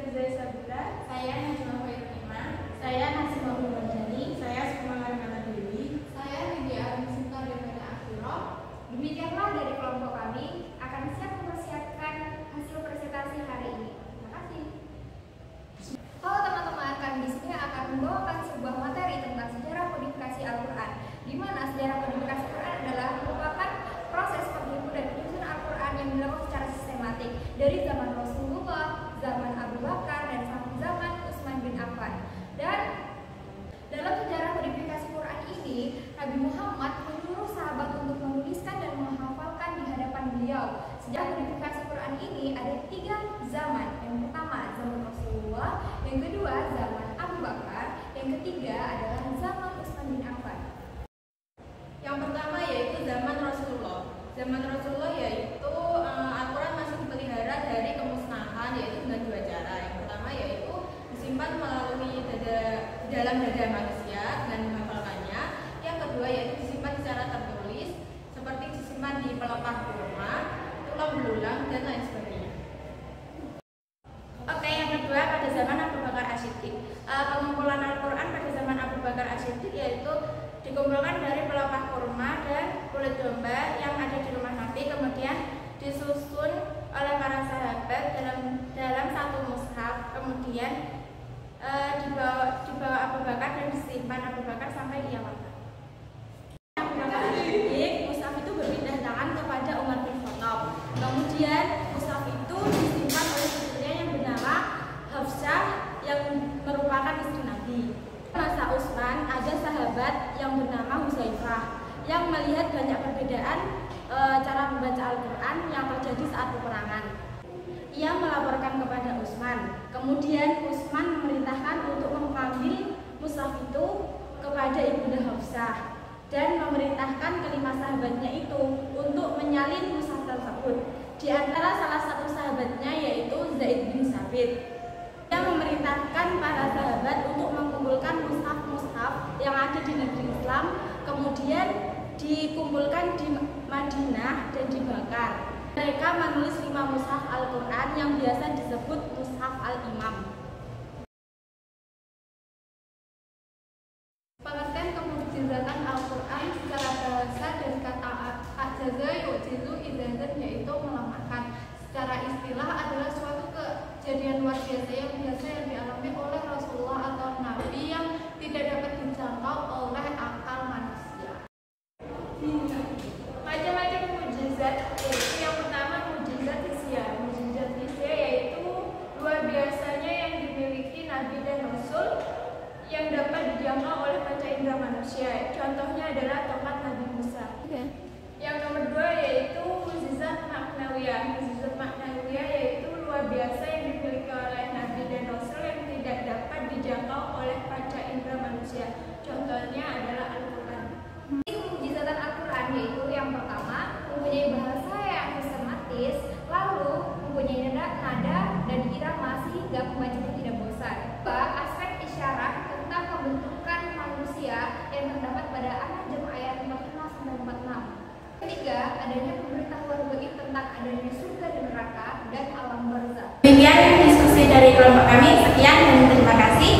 Firza Isabella. Saya Najma Khairunima. Saya Nasima Murjani. Saya Sukma Marimana Dewi. Saya Lydia Armisinta Devana Akhiro. Demikianlah dari kelompok kami akan siap mempersiapkan hasil presentasi hari ini. Terima kasih. Halo teman-teman, kami di sini akan membawakan sebuah materi tentang sejarah kodifikasi Al-Quran, di mana sejarah kodifikasi Al-Quran adalah merupakan proses penghimpunan dan penyusunan Al-Quran yang dilakukan secara sistematik dari zaman Rasulullah, zaman Abu Bakar, dan sampai zaman Utsman bin Affan. Dan dalam sejarah kodifikasi Quran ini, Nabi Muhammad menyuruh sahabat untuk menuliskan dan menghafalkan di hadapan beliau. Sejarah kodifikasi Quran ini ada 3 zaman. Yang pertama zaman Rasulullah, yang kedua zaman Abu Bakar, yang ketiga adalah zaman Utsman bin Affan. Yang pertama yaitu zaman Rasulullah. Zaman Rasulullah yaitu Al-Quran masih dipelihara dari kemusnahan, yaitu dengan 2 cara. Yang pertama yaitu disimpan melalui dalam dada manusia dengan menghafalkannya. Yang kedua yaitu disimpan secara tertulis, seperti disimpan di pelepah kurma, tulang belulang, dan lain sebagainya. Oke, yang kedua pada zaman Abu Bakar As-Siddiq. Pengumpulan Al-Quran pada zaman Abu Bakar As-Siddiq yaitu dikumpulkan dari pelepah kurma dan kulit domba yang ada di rumah Nabi, kemudian disusun oleh para sahabat dalam satu mushaf, kemudian dibawa Abu Bakar dan disimpan Abu Bakar sampai ia wafat. Abu Bakar As-Siddiq, mushaf itu berpindah tangan kepada Umar bin Khattab. Kemudian mushaf itu disimpan oleh istrinya yang bernama Hafsah yang merupakan istri Nabi. Masa Utsman ada sahabat yang bernama Hudzaifah yang melihat banyak perbedaan cara membaca Al-Quran yang terjadi saat peperangan. Ia melaporkan kepada Utsman. Kemudian Utsman memerintahkan untuk mengambil mushaf itu kepada ibunda Hafsah dan memerintahkan kelima sahabatnya itu untuk menyalin mushaf tersebut. Di antara salah satu sahabatnya yaitu Zaid bin Sabit. Dia memerintahkan para sahabat untuk mengumpulkan mushaf-mushaf yang ada di negeri Islam, kemudian dikumpulkan di Madinah dan dibakar. Mereka menulis 5 mushaf Al-Quran yang biasa disebut mushaf Al-Imam. Pengertian kemukjizatan Al-Quran secara bahasa dari kata ajaza yu'jizu idzatan, yaitu melemahkan. Secara istilah adalah suatu kejadian luar biasa yang dialami oleh Rasulullah atau Nabi yang tidak dapat dijangkau oleh akal manusia. Macam-macam mukjizat, yaitu yang pertama mukjizat hisia. Mukjizat hisia yaitu luar biasanya yang dimiliki Nabi dan Rasul yang dapat dijangkau oleh panca indera manusia. Contohnya adalah tongkat Nabi Musa. Yang nomor 2 yaitu mukjizat maknawiyah. Mukjizat maknawiyah yaitu luar biasa yang dimiliki oleh Nabi dan Rasul yang tidak dapat dijangkau oleh panca indera manusia. Contohnya adalah Al-Quran. Mukjizatan Al-Quran yaitu yang pertama mempunyai bahasa yang sistematis, lalu mempunyai nada dan irama sehingga pembacanya tidak bosan. Aspek isyarat tentang pembentukan manusia yang terdapat pada An-Najm ayat 45-46. Ketiga, adanya pemberitahuan gaib tentang adanya surga dan neraka dan alam barzakh. Demikian diskusi dari kelompok kami. Sekian dan terima kasih.